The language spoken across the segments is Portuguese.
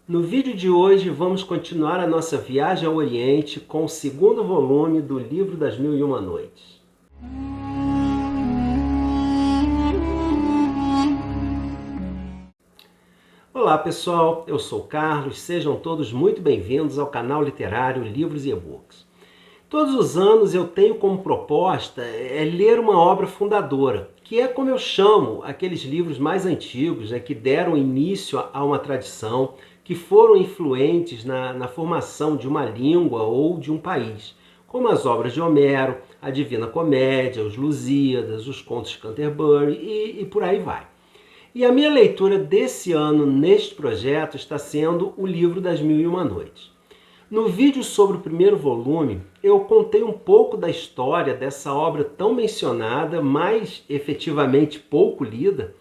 No vídeo de hoje vamos continuar a nossa viagem ao Oriente com o segundo volume do Livro das Mil e Uma Noites. Olá pessoal, eu sou o Carlos, sejam todos muito bem-vindos ao canal literário Livros e E-Books. Todos os anos eu tenho como proposta ler uma obra fundadora, que é como eu chamo aqueles livros mais antigos, que deram início a uma tradição, que foram influentes na formação de uma língua ou de um país, como as obras de Homero, a Divina Comédia, os Lusíadas, os Contos de Canterbury e por aí vai. E a minha leitura desse ano neste projeto está sendo o Livro das Mil e Uma Noites. No vídeo sobre o primeiro volume, eu contei um pouco da história dessa obra tão mencionada, mas efetivamente pouco lida,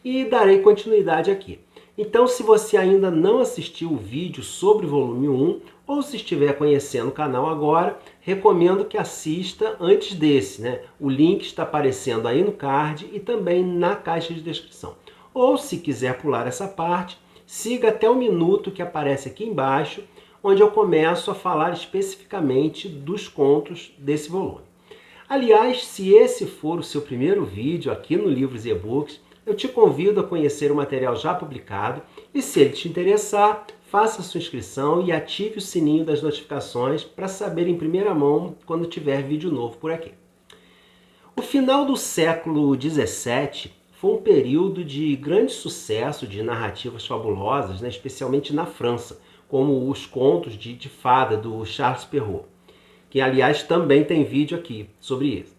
e darei continuidade aqui. Então, se você ainda não assistiu o vídeo sobre o volume 1, ou se estiver conhecendo o canal agora, recomendo que assista antes desse, O link está aparecendo aí no card e também na caixa de descrição. Ou, se quiser pular essa parte, siga até o minuto que aparece aqui embaixo, onde eu começo a falar especificamente dos contos desse volume. Aliás, se esse for o seu primeiro vídeo aqui no Livros e E-Books, eu te convido a conhecer o material já publicado e, se ele te interessar, faça sua inscrição e ative o sininho das notificações para saber em primeira mão quando tiver vídeo novo por aqui. O final do século XVII foi um período de grande sucesso de narrativas fabulosas, especialmente na França, como os contos de fada do Charles Perrault, que aliás também tem vídeo aqui sobre isso.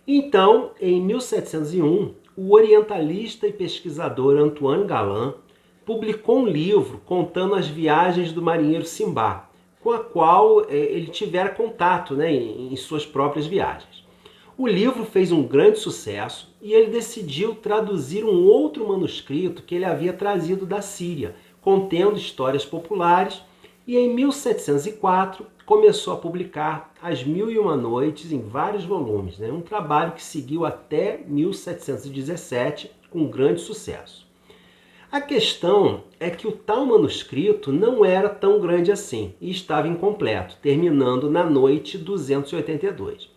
Então, em 1701, o orientalista e pesquisador Antoine Galland publicou um livro contando as viagens do marinheiro Simbad, com a qual ele tivera contato em suas próprias viagens. O livro fez um grande sucesso e ele decidiu traduzir um outro manuscrito que ele havia trazido da Síria, contendo histórias populares, e em 1704 começou a publicar As Mil e Uma Noites em vários volumes, um trabalho que seguiu até 1717 com grande sucesso. A questão é que o tal manuscrito não era tão grande assim e estava incompleto, terminando na noite 282.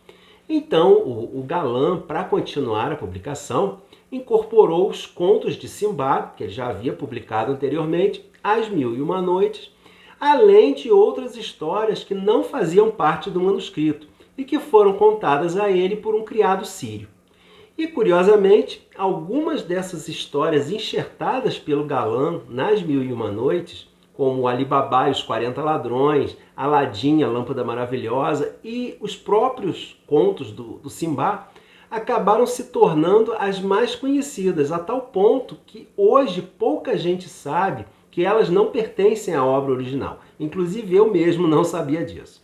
Então, o Galland, para continuar a publicação, incorporou os contos de Simbad, que ele já havia publicado anteriormente, As Mil e Uma Noites, além de outras histórias que não faziam parte do manuscrito e que foram contadas a ele por um criado sírio. E, curiosamente, algumas dessas histórias enxertadas pelo Galland nas Mil e Uma Noites, como Ali Babá e os 40 Ladrões, Aladim, a Lâmpada Maravilhosa e os próprios contos do Simbad, acabaram se tornando as mais conhecidas, a tal ponto que hoje pouca gente sabe que elas não pertencem à obra original. Inclusive eu mesmo não sabia disso.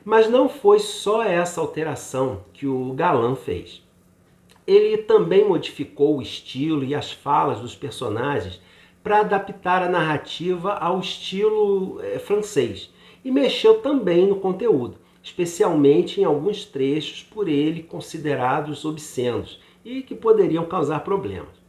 Mas não foi só essa alteração que o Galland fez. Ele também modificou o estilo e as falas dos personagens para adaptar a narrativa ao estilo francês e mexeu também no conteúdo, especialmente em alguns trechos por ele considerados obscenos e que poderiam causar problemas.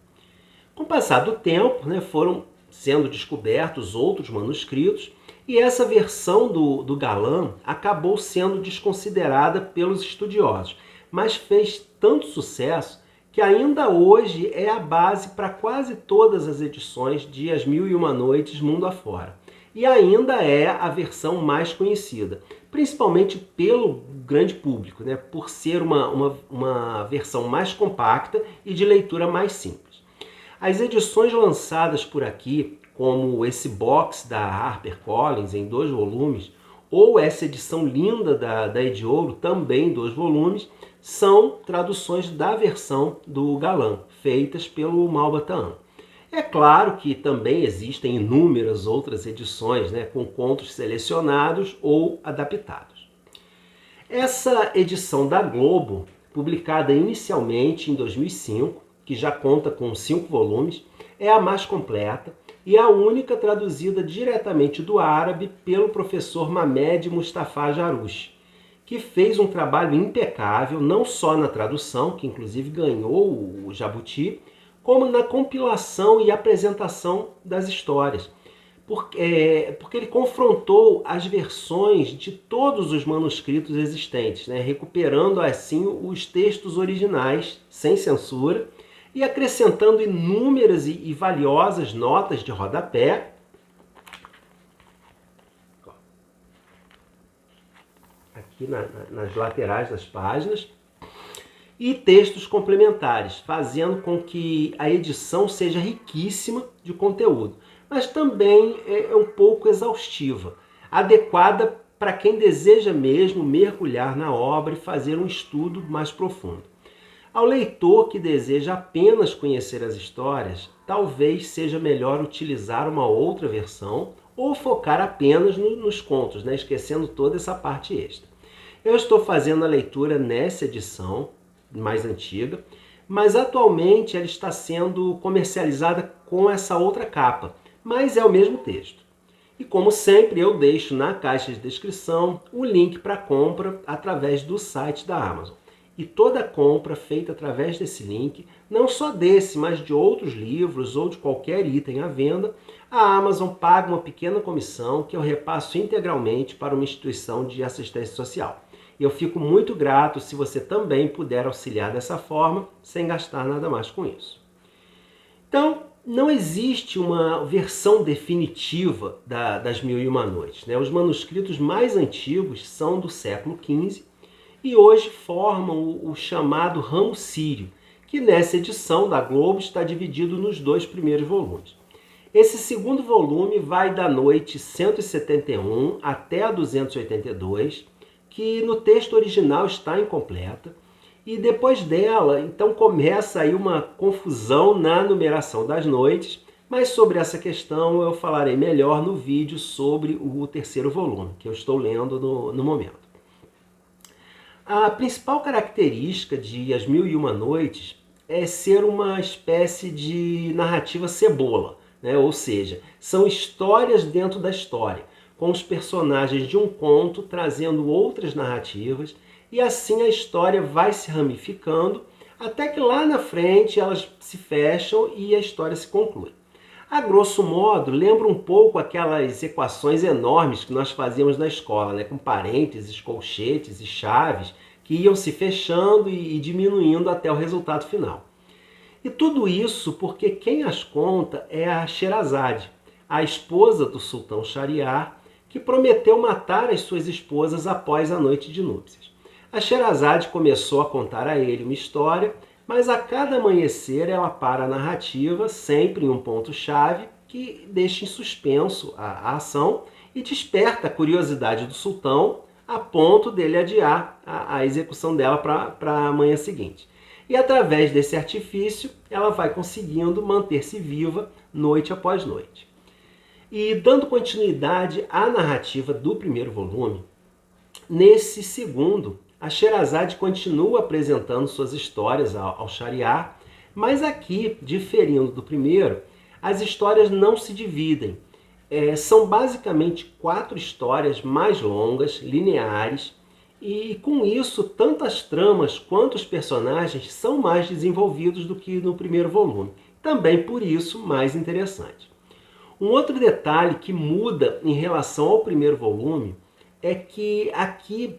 Com o passar do tempo, foram sendo descobertos outros manuscritos e essa versão do Galland acabou sendo desconsiderada pelos estudiosos, mas fez tanto sucesso que ainda hoje é a base para quase todas as edições de As Mil e Uma Noites mundo afora. E ainda é a versão mais conhecida, principalmente pelo grande público, por ser uma versão mais compacta e de leitura mais simples. As edições lançadas por aqui, como esse box da HarperCollins em 2 volumes, ou essa edição linda da Ediouro, também em 2 volumes, são traduções da versão do Galland, feitas pelo Malbataan. É claro que também existem inúmeras outras edições, com contos selecionados ou adaptados. Essa edição da Globo, publicada inicialmente em 2005, que já conta com 5 volumes, é a mais completa e a única traduzida diretamente do árabe pelo professor Mamed Mustafa Jarouche, que fez um trabalho impecável, não só na tradução, que inclusive ganhou o Jabuti, como na compilação e apresentação das histórias, porque ele confrontou as versões de todos os manuscritos existentes, né, recuperando assim os textos originais, sem censura, e acrescentando inúmeras e valiosas notas de rodapé, aqui nas laterais das páginas, e textos complementares, fazendo com que a edição seja riquíssima de conteúdo, mas também é um pouco exaustiva, adequada para quem deseja mesmo mergulhar na obra e fazer um estudo mais profundo. Ao leitor que deseja apenas conhecer as histórias, talvez seja melhor utilizar uma outra versão ou focar apenas nos contos, né? Esquecendo toda essa parte extra. Eu estou fazendo a leitura nessa edição mais antiga, mas atualmente ela está sendo comercializada com essa outra capa, mas é o mesmo texto. E como sempre, eu deixo na caixa de descrição o link para compra através do site da Amazon. E toda compra feita através desse link, não só desse, mas de outros livros ou de qualquer item à venda, a Amazon paga uma pequena comissão que eu repasso integralmente para uma instituição de assistência social. E eu fico muito grato se você também puder auxiliar dessa forma, sem gastar nada mais com isso. Então, não existe uma versão definitiva das Mil e Uma Noites, né? Os manuscritos mais antigos são do século XV e hoje formam o chamado ramo sírio, que nessa edição da Globo está dividido nos 2 primeiros volumes. Esse segundo volume vai da noite 171 até a 282, que no texto original está incompleta, e depois dela, então começa aí uma confusão na numeração das noites, mas sobre essa questão eu falarei melhor no vídeo sobre o terceiro volume, que eu estou lendo no momento. A principal característica de As Mil e Uma Noites é ser uma espécie de narrativa cebola, né? Ou seja, são histórias dentro da história, com os personagens de um conto trazendo outras narrativas, e assim a história vai se ramificando, até que lá na frente elas se fecham e a história se conclui. A grosso modo, lembra um pouco aquelas equações enormes que nós fazíamos na escola, né? Com parênteses, colchetes e chaves, que iam se fechando e diminuindo até o resultado final. E tudo isso porque quem as conta é a Sherazade, a esposa do sultão Shahriar, que prometeu matar as suas esposas após a noite de núpcias. A Sherazade começou a contar a ele uma história, mas a cada amanhecer ela para a narrativa, sempre em um ponto-chave, que deixa em suspenso a ação e desperta a curiosidade do sultão a ponto dele adiar a execução dela para a manhã seguinte. E através desse artifício, ela vai conseguindo manter-se viva noite após noite. E dando continuidade à narrativa do primeiro volume, nesse segundo, a Sherazade continua apresentando suas histórias ao Shahriar, mas aqui, diferindo do primeiro, as histórias não se dividem. São basicamente 4 histórias mais longas, lineares, e com isso, tanto as tramas quanto os personagens são mais desenvolvidos do que no primeiro volume. Também por isso, mais interessante. Um outro detalhe que muda em relação ao primeiro volume é que aqui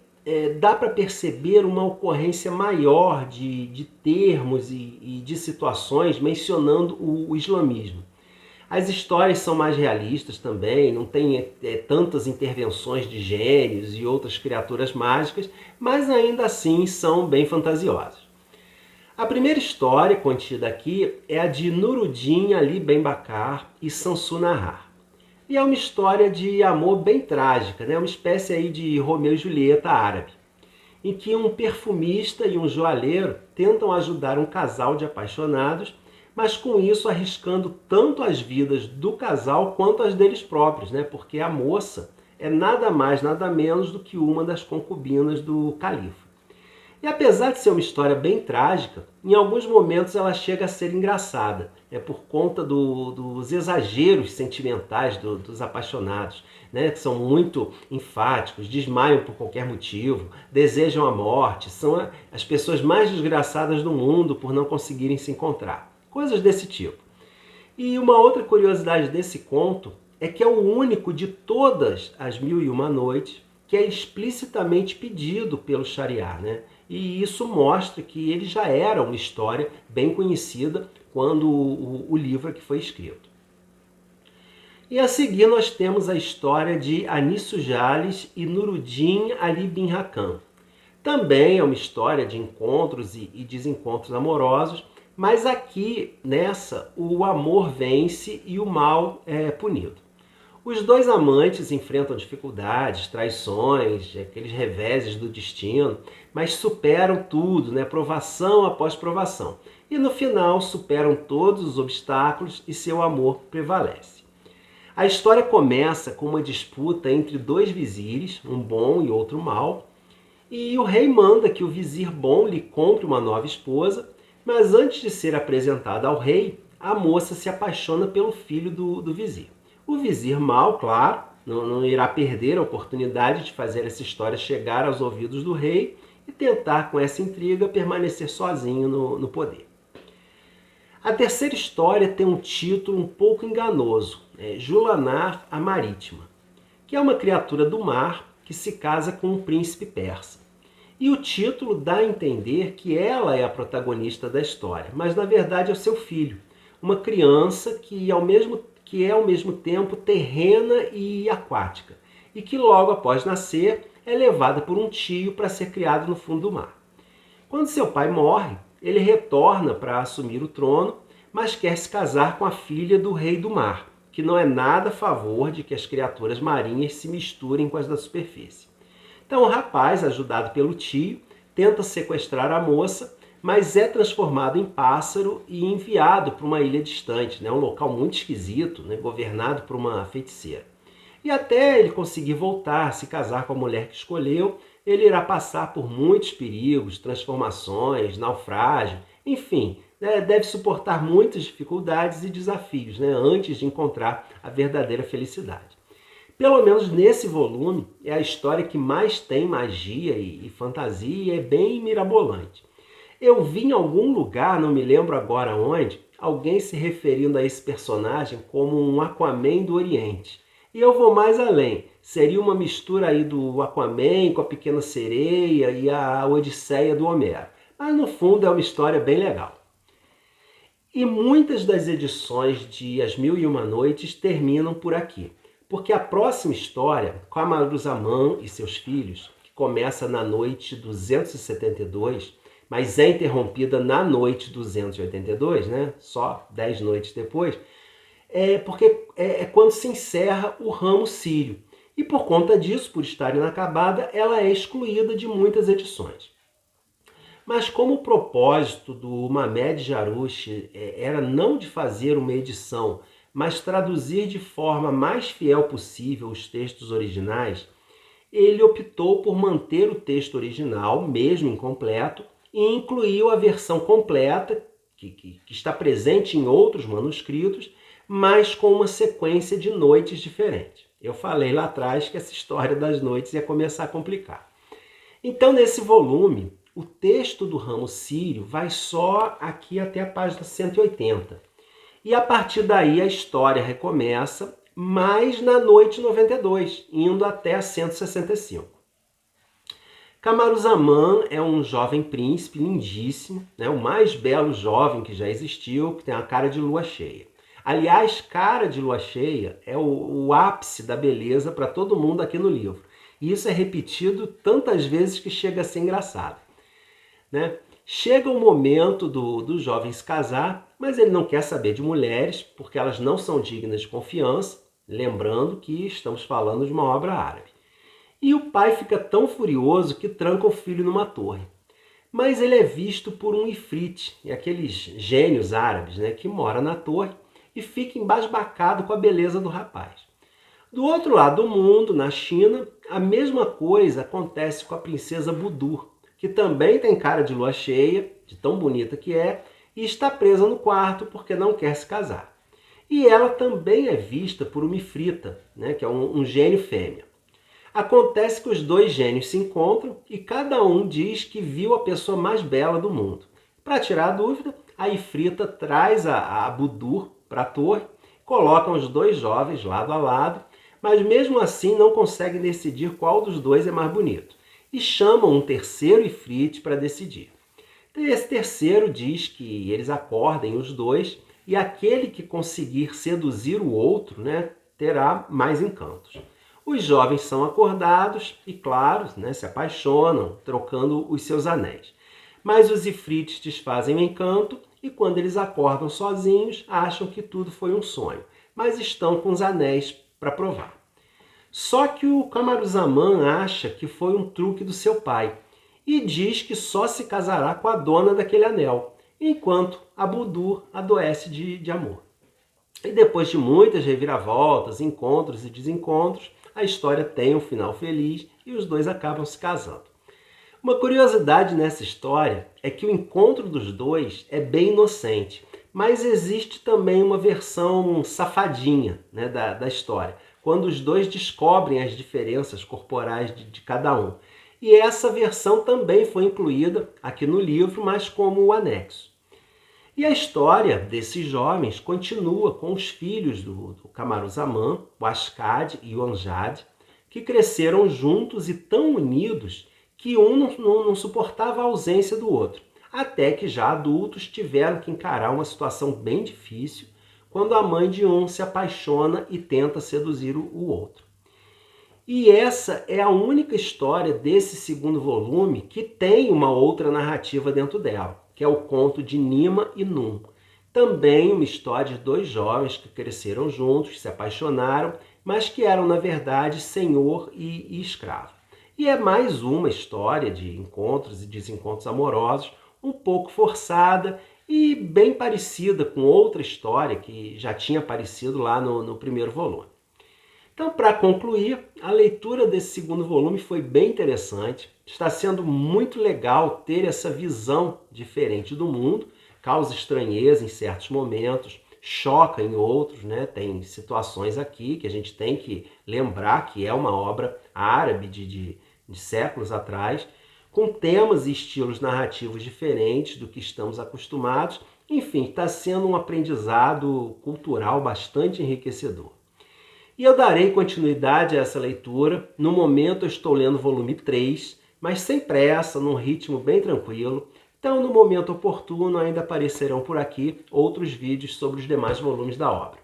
dá para perceber uma ocorrência maior de termos e de situações mencionando o islamismo. As histórias são mais realistas também, não tem tantas intervenções de gênios e outras criaturas mágicas, mas ainda assim são bem fantasiosas. A primeira história contida aqui é a de Nuruddin Ali Ben Bakar e Samsu Nahar. E é uma história de amor bem trágica, né? Uma espécie aí de Romeu e Julieta árabe, em que um perfumista e um joalheiro tentam ajudar um casal de apaixonados, mas com isso arriscando tanto as vidas do casal quanto as deles próprios, né? Porque a moça é nada mais, nada menos do que uma das concubinas do califa. E apesar de ser uma história bem trágica, em alguns momentos ela chega a ser engraçada, por conta dos exageros sentimentais dos apaixonados, né? Que são muito enfáticos, desmaiam por qualquer motivo, desejam a morte, são as pessoas mais desgraçadas do mundo por não conseguirem se encontrar. Coisas desse tipo. E uma outra curiosidade desse conto é que é o único de todas as Mil e Uma Noites que é explicitamente pedido pelo Shahryar, né? E isso mostra que ele já era uma história bem conhecida quando o livro aqui foi escrito. E a seguir nós temos a história de Anis Ujjalis e Nuruddin Ali bin Hakam. Também é uma história de encontros e desencontros amorosos, mas aqui, nessa, o amor vence e o mal é punido. Os dois amantes enfrentam dificuldades, traições, aqueles reveses do destino, mas superam tudo, né? Provação após provação. E no final superam todos os obstáculos e seu amor prevalece. A história começa com uma disputa entre dois vizires, um bom e outro mau, e o rei manda que o vizir bom lhe compre uma nova esposa, mas antes de ser apresentada ao rei, a moça se apaixona pelo filho do vizir. O vizir mau, claro, não irá perder a oportunidade de fazer essa história chegar aos ouvidos do rei e tentar, com essa intriga, permanecer sozinho no poder. A terceira história tem um título um pouco enganoso, Julanar a Marítima, que é uma criatura do mar que se casa com um príncipe persa. E o título dá a entender que ela é a protagonista da história, mas na verdade é o seu filho, uma criança que é ao mesmo tempo terrena e aquática, e que logo após nascer é levada por um tio para ser criado no fundo do mar. Quando seu pai morre, ele retorna para assumir o trono, mas quer se casar com a filha do rei do mar, que não é nada a favor de que as criaturas marinhas se misturem com as da superfície. Então o rapaz, ajudado pelo tio, tenta sequestrar a moça, mas é transformado em pássaro e enviado para uma ilha distante, um local muito esquisito, governado por uma feiticeira. E até ele conseguir voltar, se casar com a mulher que escolheu, ele irá passar por muitos perigos, transformações, naufrágio, enfim, deve suportar muitas dificuldades e desafios antes de encontrar a verdadeira felicidade. Pelo menos nesse volume, é a história que mais tem magia e fantasia e é bem mirabolante. Eu vi em algum lugar, não me lembro agora onde, alguém se referindo a esse personagem como um Aquaman do Oriente. E eu vou mais além. Seria uma mistura aí do Aquaman com a Pequena Sereia e a Odisseia do Homero. Mas no fundo é uma história bem legal. E muitas das edições de As Mil e Uma Noites terminam por aqui. Porque a próxima história, Camaruzzaman e seus filhos, que começa na noite 272, mas é interrompida na noite 282, só 10 noites depois, porque é quando se encerra o ramo sírio. E por conta disso, por estar inacabada, ela é excluída de muitas edições. Mas como o propósito do Mamed Jarouche era não de fazer uma edição, mas traduzir de forma mais fiel possível os textos originais, ele optou por manter o texto original, mesmo incompleto, e incluiu a versão completa, que está presente em outros manuscritos, mas com uma sequência de noites diferentes. Eu falei lá atrás que essa história das noites ia começar a complicar. Então, nesse volume, o texto do ramo sírio vai só aqui até a página 180. E a partir daí a história recomeça, mas na noite 92, indo até a 165. Camaruzzaman é um jovem príncipe lindíssimo, o mais belo jovem que já existiu, que tem a cara de lua cheia. Aliás, cara de lua cheia é o ápice da beleza para todo mundo aqui no livro. E isso é repetido tantas vezes que chega a ser engraçado. Chega o momento do jovem se casar, mas ele não quer saber de mulheres, porque elas não são dignas de confiança, lembrando que estamos falando de uma obra árabe. E o pai fica tão furioso que tranca o filho numa torre. Mas ele é visto por um ifrit, aqueles gênios árabes, que mora na torre e fica embasbacado com a beleza do rapaz. Do outro lado do mundo, na China, a mesma coisa acontece com a princesa Budur, que também tem cara de lua cheia, de tão bonita que é, e está presa no quarto porque não quer se casar. E ela também é vista por uma ifrita, que é um gênio fêmea. Acontece que os dois gênios se encontram e cada um diz que viu a pessoa mais bela do mundo. Para tirar a dúvida, a ifrita traz a Budur para a torre colocam os dois jovens lado a lado, mas mesmo assim não conseguem decidir qual dos dois é mais bonito, e chamam um terceiro Ifrit para decidir. Esse terceiro diz que eles acordem os dois e aquele que conseguir seduzir o outro, terá mais encantos. Os jovens são acordados e, claro, se apaixonam, trocando os seus anéis. Mas os ifrites desfazem o encanto e, quando eles acordam sozinhos, acham que tudo foi um sonho, mas estão com os anéis para provar. Só que o Camaruzamã acha que foi um truque do seu pai e diz que só se casará com a dona daquele anel, enquanto a Budur adoece de amor. E depois de muitas reviravoltas, encontros e desencontros, a história tem um final feliz e os dois acabam se casando. Uma curiosidade nessa história é que o encontro dos dois é bem inocente, mas existe também uma versão safadinha da história, quando os dois descobrem as diferenças corporais de cada um. E essa versão também foi incluída aqui no livro, mas como o anexo. E a história desses jovens continua com os filhos do Camaruzamã, o Ascad e o Anjad, que cresceram juntos e tão unidos que um não suportava a ausência do outro, até que já adultos tiveram que encarar uma situação bem difícil quando a mãe de um se apaixona e tenta seduzir o outro. E essa é a única história desse segundo volume que tem uma outra narrativa dentro dela, que é o conto de Nima e Num. Também uma história de dois jovens que cresceram juntos, se apaixonaram, mas que eram, na verdade, senhor e escravo. E é mais uma história de encontros e desencontros amorosos, um pouco forçada e bem parecida com outra história que já tinha aparecido lá no primeiro volume. Então, para concluir, a leitura desse segundo volume foi bem interessante. Está sendo muito legal ter essa visão diferente do mundo, causa estranheza em certos momentos, choca em outros, Tem situações aqui que a gente tem que lembrar que é uma obra árabe de séculos atrás, com temas e estilos narrativos diferentes do que estamos acostumados. Enfim, está sendo um aprendizado cultural bastante enriquecedor. E eu darei continuidade a essa leitura. No momento eu estou lendo o volume 3, mas sem pressa, num ritmo bem tranquilo. Então, no momento oportuno, ainda aparecerão por aqui outros vídeos sobre os demais volumes da obra.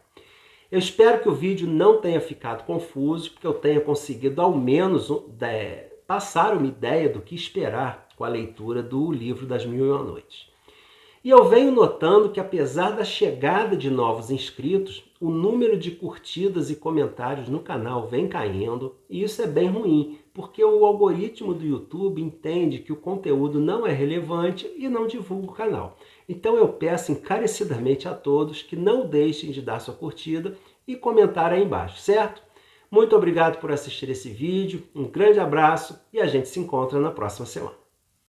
Eu espero que o vídeo não tenha ficado confuso, porque eu tenha conseguido ao menos passar uma ideia do que esperar com a leitura do livro das Mil e Uma Noites. E eu venho notando que, apesar da chegada de novos inscritos, o número de curtidas e comentários no canal vem caindo, e isso é bem ruim, porque o algoritmo do YouTube entende que o conteúdo não é relevante e não divulga o canal. Então eu peço encarecidamente a todos que não deixem de dar sua curtida e comentar aí embaixo, certo? Muito obrigado por assistir esse vídeo, um grande abraço e a gente se encontra na próxima semana.